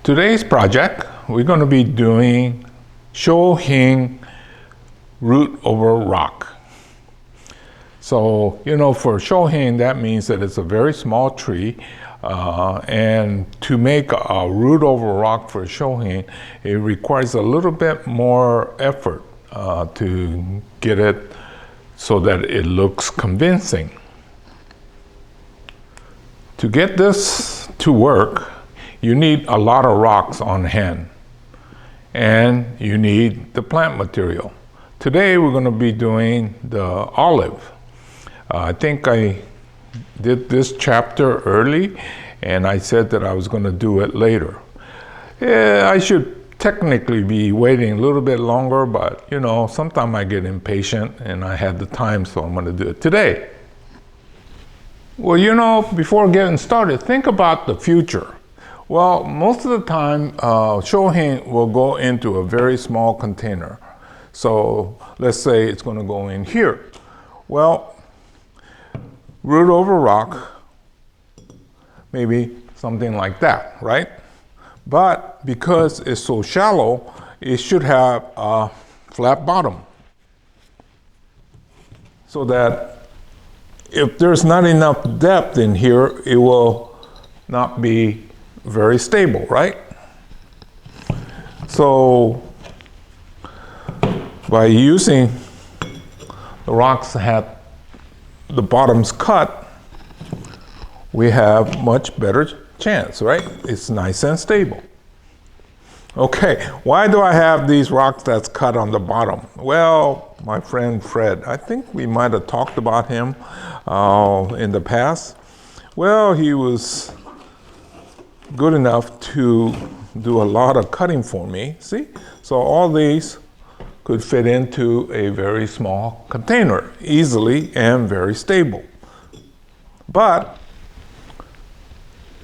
Today's project, we're going to be doing Shohin root over rock. So, for Shohin, that means that it's a very small tree. And to make a root over rock for Shohin, it requires a little bit more effort to get it so that it looks convincing. To get this to work, you need a lot of rocks on hand, and you need the plant material. Today we're going to be doing the olive. I think I did this chapter early, and I said that I was going to do it later. I should technically be waiting a little bit longer, but sometimes I get impatient and I had the time, so I'm going to do it today. Well, before getting started, think about the future. Well, most of the time, Shohin will go into a very small container. So let's say it's going to go in here. Well, root over rock, maybe something like that, right? But because it's so shallow, it should have a flat bottom. So that if there's not enough depth in here, it will not be very stable, right? So by using the rocks that have the bottoms cut, we have much better chance, right? It's nice and stable. Okay, why do I have these rocks that's cut on the bottom? Well, my friend Fred, I think we might have talked about him in the past. Well, he was good enough to do a lot of cutting for me, see? So all these could fit into a very small container easily and very stable. But,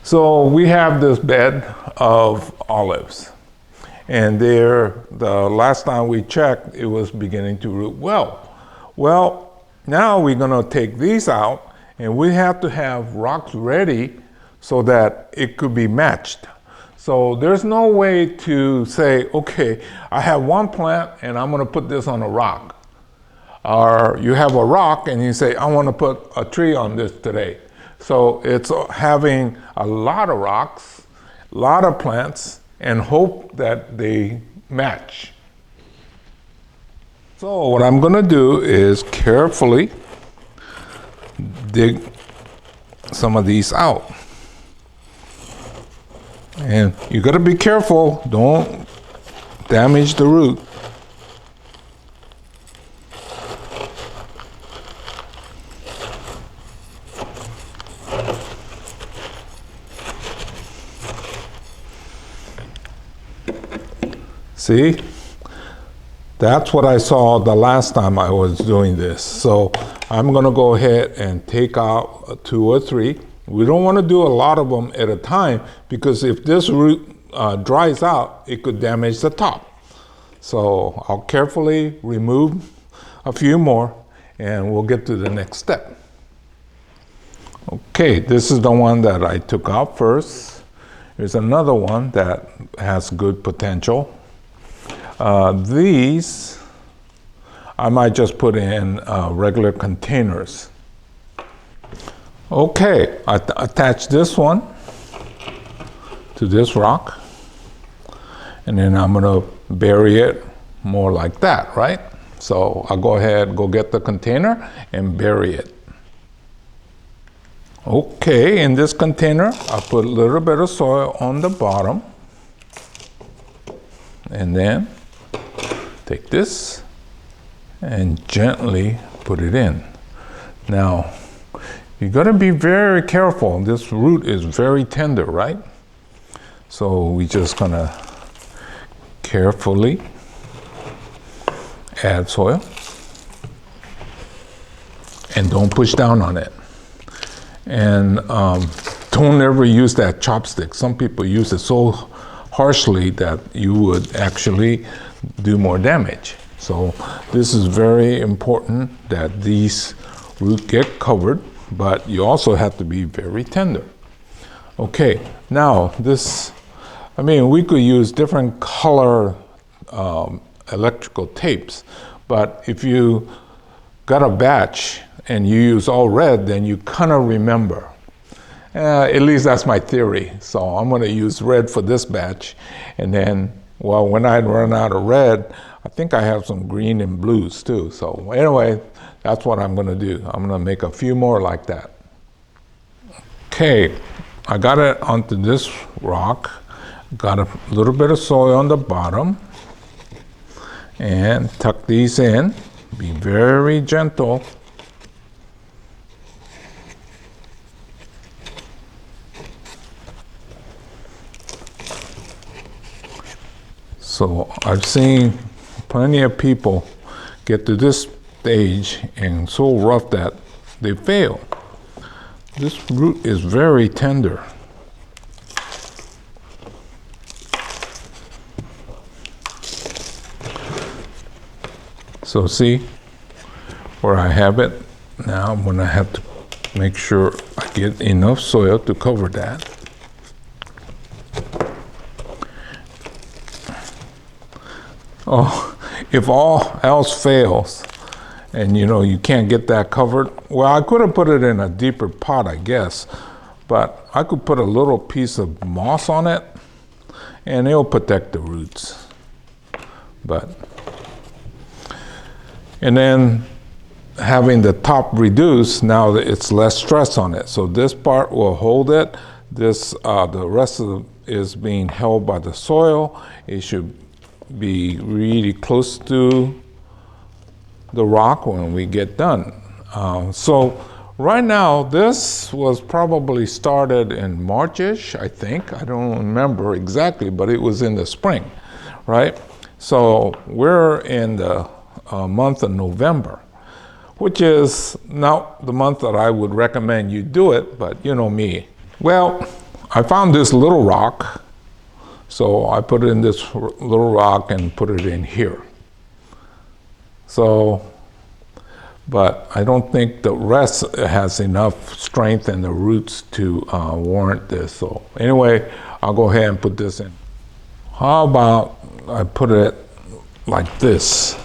so we have this bed of olives, and the last time we checked, it was beginning to root well. Well, now we're gonna take these out, and we have to have rocks ready so that it could be matched. So there's no way to say, okay, I have one plant and I'm gonna put this on a rock. Or you have a rock and you say, I wanna put a tree on this today. So it's having a lot of rocks, a lot of plants, and hope that they match. So what I'm gonna do is carefully dig some of these out. And you got to be careful, don't damage the root. See? That's what I saw the last time I was doing this. So I'm going to go ahead and take out 2 or 3. We don't want to do a lot of them at a time, because if this root dries out, it could damage the top. So I'll carefully remove a few more and we'll get to the next step. Okay, this is the one that I took out first. There's another one that has good potential. These, I might just put in regular containers. Okay, I attach this one to this rock, and then I'm gonna bury it more like that, right? So I'll go ahead, go get the container and bury it. Okay, in this container, I put a little bit of soil on the bottom, and then take this and gently put it in. Now, you gotta be very careful. This root is very tender, right? So we just gonna carefully add soil and don't push down on it. And don't ever use that chopstick. Some people use it so harshly that you would actually do more damage. So this is very important that these roots get covered, but you also have to be very tender. Okay, now this I mean, we could use different color electrical tapes, but if you got a batch and you use all red, then you kind of remember. At least that's my theory. So I'm going to use red for this batch, and then, well, when I run out of red, I think I have some green and blues too. So anyway, that's what I'm going to do. I'm going to make a few more like that. Okay, I got it onto this rock. Got a little bit of soil on the bottom, and tuck these in. Be very gentle. So I've seen plenty of people get to this stage and so rough that they fail. This root is very tender. So see where I have it? Now I'm gonna have to make sure I get enough soil to cover that. Oh, if all else fails and you can't get that covered, well, I could have put it in a deeper pot, I guess, but I could put a little piece of moss on it and it'll protect the roots. And then having the top reduced, now it's less stress on it. So this part will hold it. The rest of it is being held by the soil. It should be really close to the rock when we get done. So right now, this was probably started in March-ish, I think. I don't remember exactly, but it was in the spring, right? So we're in the month of November, which is not the month that I would recommend you do it, but you know me. Well, I found this little rock, so I put it in this little rock and put it in here. So, but I don't think the rest has enough strength in the roots to warrant this. So anyway, I'll go ahead and put this in. How about I put it like this?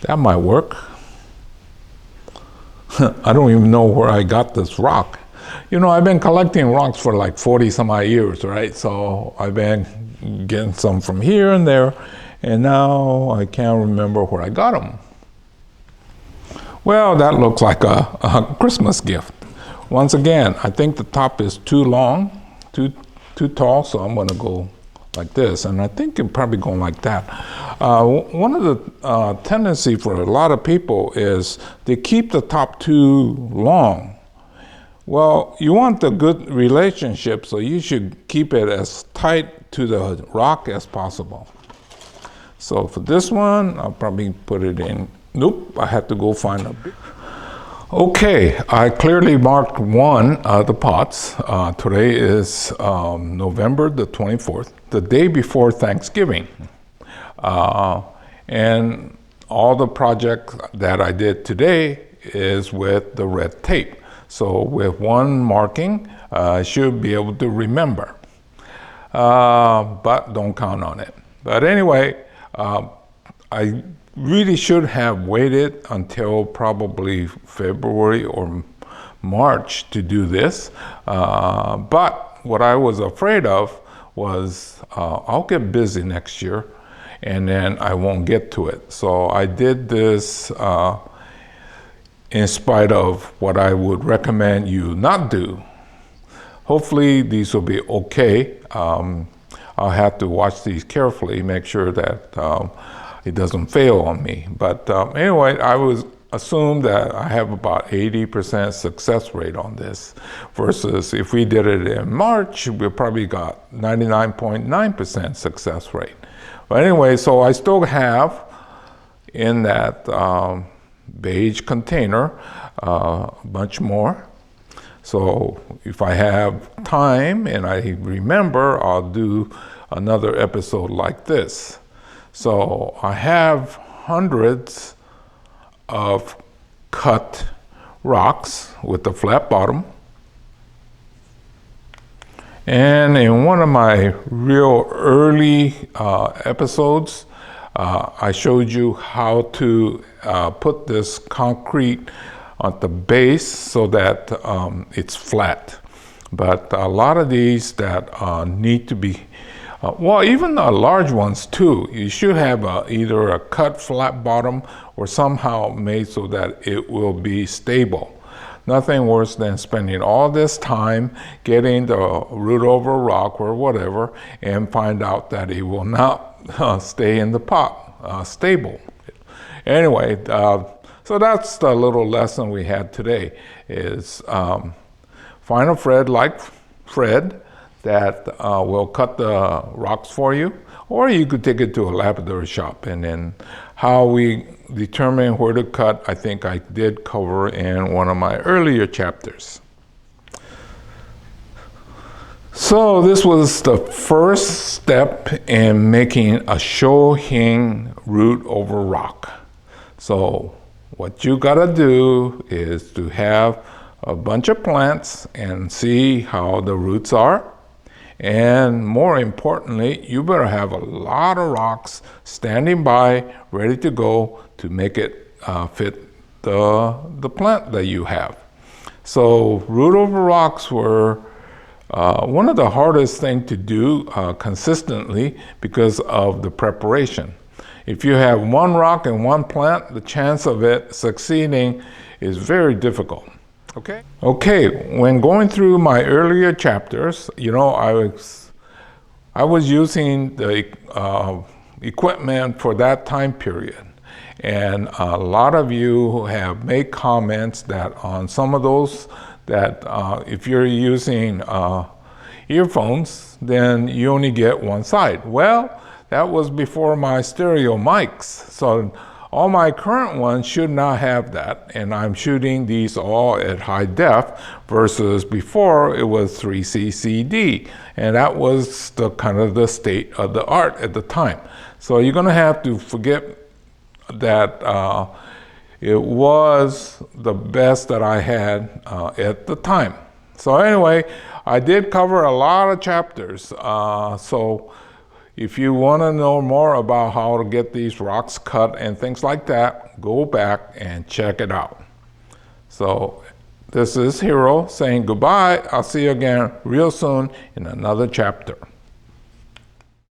That might work. I don't even know where I got this rock. I've been collecting rocks for like 40 some odd years, right? So I've been getting some from here and there, and now I can't remember where I got them. Well, that looks like a Christmas gift. Once again, I think the top is too long, too tall, so I'm gonna go like this, and I think you're probably going like that. One of the tendency for a lot of people is they keep the top too long. Well, you want a good relationship, so you should keep it as tight to the rock as possible. So for this one, I'll probably put it in. Nope, I had to go find a big. Okay, I clearly marked one of the pots. Today is November the 24th, the day before Thanksgiving. And all the project that I did today is with the red tape. So with one marking, I should be able to remember. But don't count on it. But anyway, I really should have waited until probably February or March to do this. But what I was afraid of was I'll get busy next year and then I won't get to it. So I did this in spite of what I would recommend you not do. Hopefully these will be okay. I'll have to watch these carefully, make sure that it doesn't fail on me. But anyway, I was assumed that I have about 80% success rate on this, versus if we did it in March, we probably got 99.9% success rate. But anyway, so I still have in that beige container much more. So if I have time and I remember, I'll do another episode like this. So I have hundreds of cut rocks with a flat bottom. And in one of my real early episodes, I showed you how to put this concrete on the base so that it's flat. But a lot of these that need to be, well, even the large ones too, you should have either a cut flat bottom or somehow made so that it will be stable. Nothing worse than spending all this time getting the root over rock or whatever and find out that it will not stay in the pot stable. Anyway, so that's the little lesson we had today is find a Fred like Fred that will cut the rocks for you, or you could take it to a lapidary shop. And then how we determine where to cut, I think I did cover in one of my earlier chapters. So this was the first step in making a Shohin root over rock. So what you gotta do is to have a bunch of plants and see how the roots are. And more importantly, you better have a lot of rocks standing by, ready to go to make it fit the plant that you have. So root over rocks were one of the hardest things to do consistently because of the preparation. If you have one rock and one plant, the chance of it succeeding is very difficult. Okay, when going through my earlier chapters, you know, I was using the equipment for that time period. And a lot of you have made comments that on some of those that if you're using earphones, then you only get one side. Well, that was before my stereo mics. So all my current ones should not have that, and I'm shooting these all at high def versus before it was 3CCD, and that was the kind of the state of the art at the time. So you're gonna have to forget that it was the best that I had at the time. So anyway, I did cover a lot of chapters. So if you want to know more about how to get these rocks cut and things like that, go back and check it out. So this is Hiro saying goodbye. I'll see you again real soon in another chapter.